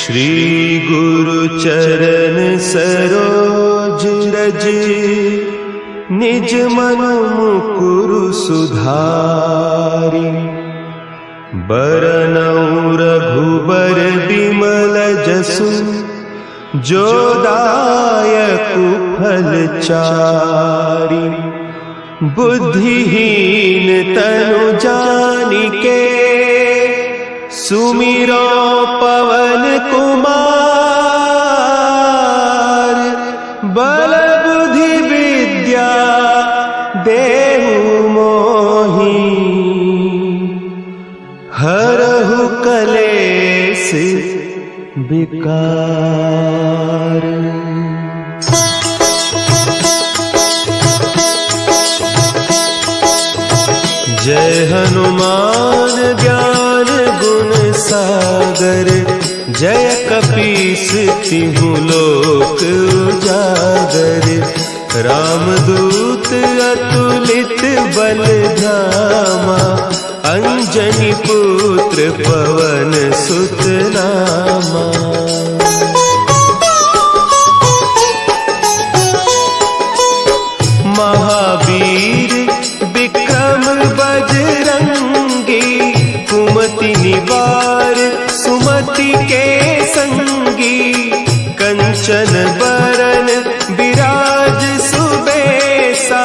श्री गुरु चरण सरोज रज, निज मन मुकुरु सुधारि। बरनउँ रघुबर बिमल जसु, जो दायकु फल चारि। बुद्धिहीन तनु जानिके, सुमिरो पवन कुमार। बल बुद्धि विद्या देहु मोहि, हरहु कलेश विकार। जय हनुमान ज्ञान गुण सागर, जय कपीस तिहु लोक उजागर। रामदूत अतुलित बल धामा, अंजनी पुत्र पवन सुत नामा। महावीर विक्रम बजरंगी, कुमति निवार सुमति के संगी। कंचन बरन विराज सुबेसा,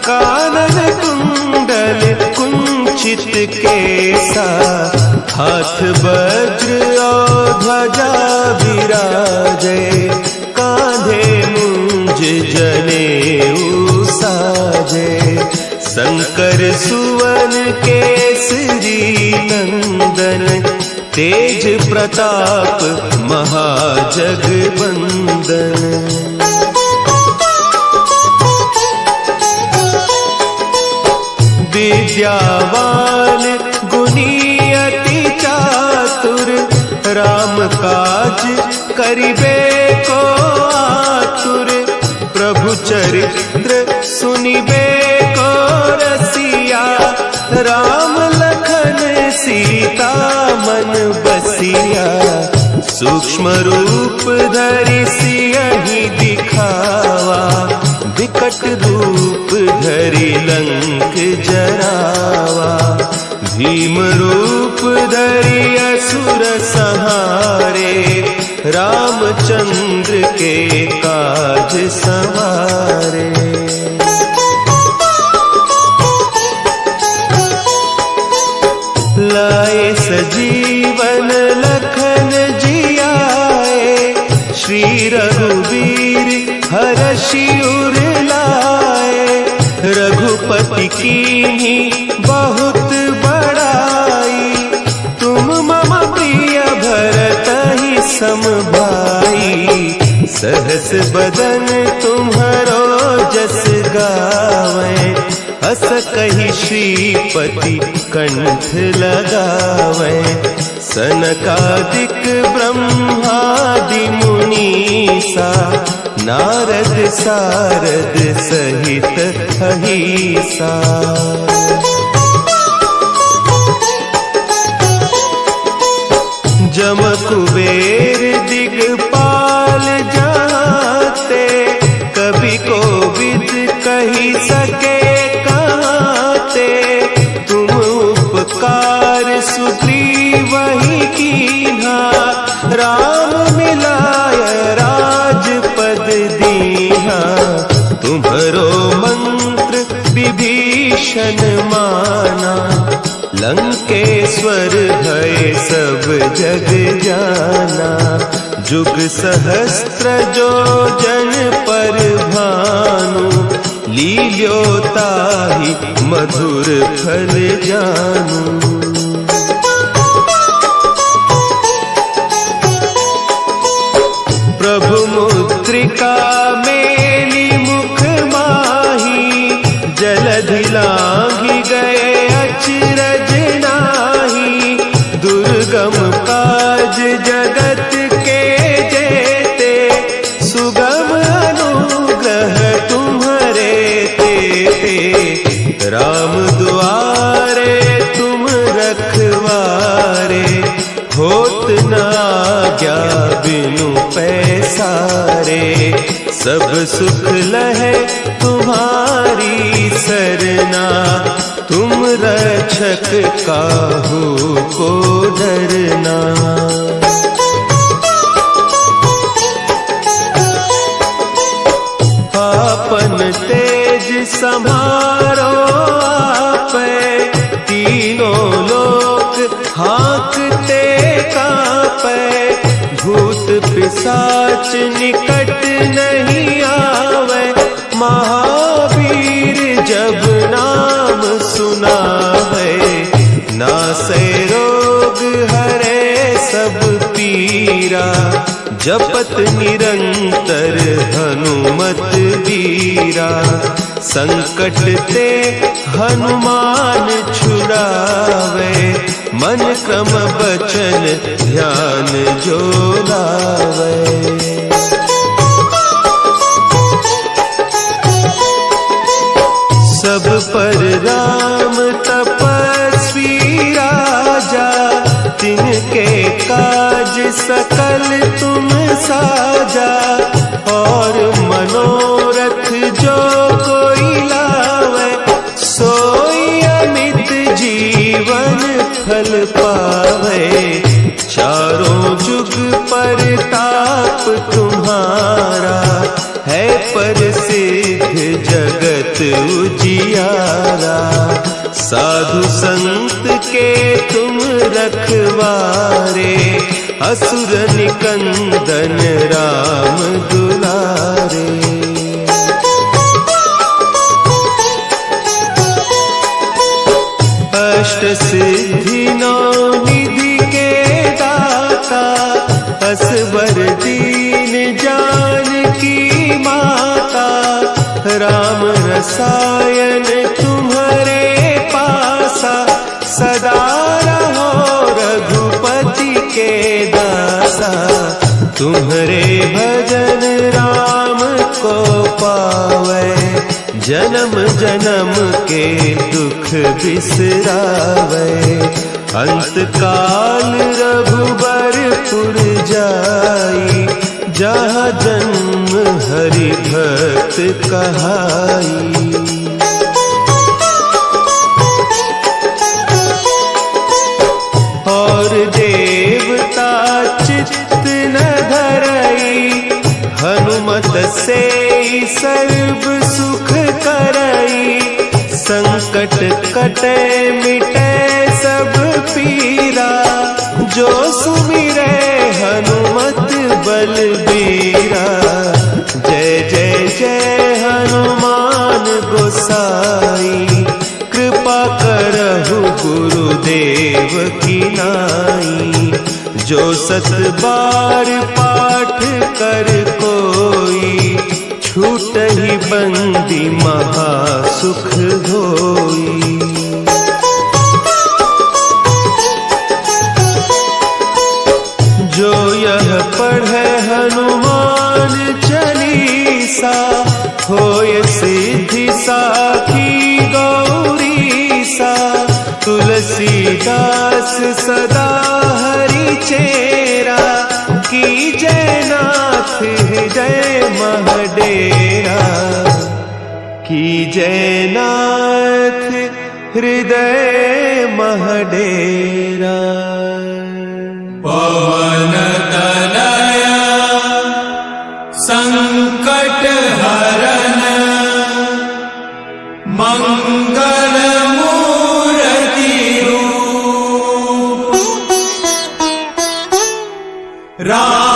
कानन कुंडल कुंचित केसा। हाथ वज्र और ध्वजा विराजे, कांधे मुंज जनेऊ साजे। शंकर सुवन केसरी नंदन, तेज प्रताप महाजगबंदन। विद्यावान गुणी अति चातुर, राम काज करिबे को आतुर। प्रभु चरित्र सुनिबे को रसिया, राम लखन सीता मन बसिया। सूक्ष्म रूप धरि सियहि दिखावा, विकट रूप धरि लंक जरावा। भीम रूप धरि असुर संहारे, रामचंद्र के काज सवारे। लाए सजीवन लखन जियाए, श्री रघुवीर हरषि उर लाए। रघुपति कीन्ही बहुत बड़ाई, तुम मम प्रिय भरतहि सम भाई। सहस बदन तुम्हरो जस गावें, अस कहि श्रीपति कंठ लगावें। सनकादिक ब्रह्मादि मुनीसा, नारद सारद सहित अहीसा। जम कुबेर दिगपाल जाते, कवि कोविद कहि सके कहते। तुम उपकार सुग्रीवहि कीन्हा, राम मिलाय राजपद दीन्हा। तुम्हरो मंत्र विभीषण माना, लंकेश्वर भय सब जग जाना। जुग सहस्त्र जो जन पर भानु, लील्यो ताहि मधुर फल जानू। प्रभु मुद्रिका मेली मुख माही, जलधि लांघि गए अचरज नाही। दुर्गम काज जगत के जेते, सुगम अनुग्रह तुम्हरे तेते। राम दुआरे तुम रखवारे, होत न आज्ञा बिनु पैसारे। सब सुख लहे तुम्हारी सरना, तुम रक्षक काहू को डरना। आपन तेज समारो आपे, तीनों लोक हाँकते कांपे। भूत पिशाच निकट नहीं आवे, महावीर जब नाम सुनावे। नासै रोग हरे सब पीरा, जपत निरंतर हनुमत बीरा। संकट ते हनुमान छुड़ावे, मन क्रम बचन ध्यान जो लावे। सब पर राम तपस्वी राजा, तिनके काज सकल तुम साजा। और मनोरथ जो कोई लावे, सोई अमित जीवन फल पावे। चारों जुग परताप तुम्हारा, है प्रसिद्ध जगत उजियारा। साधु संत के तुम रखवारे, असुर निकंदन राम दुलारे। अष्ट सिद्धि नौ निधि के दाता, असवर दीन जानकी माता। राम रसायन तुम्हारे पासा, सदा रहो रघुपति के दासा। तुम्हारे भजन राम को पावे, जन्म जन्म के दुख बिसरावे। अंत काल रघुबरपुर जाई, जहाँ जन्म हरि भक्त कहाई। और देवता चित्त न धरई, हनुमत से सर्व सुख करई। संकट कटे मिटे सब पीरा, जो सुमिरे हनुमत बलबीरा। जय जय जय हनुमान गोसाई, कृपा करहु गुरुदेव की नाई। जो सत बार पाठ कर कोई, छूटहि बंदी महासुख होई। जो यह पढ़े हनुमान चालीसा, होय सिद्धि साखी गौरीसा। तुलसीदास सदा हरि चेरा, की जय नाथ हृदय महडेरा। की जय नाथ हृदय महडेरा। पवन तनया संकट हरन, मंगल मूर्ति रूप। राम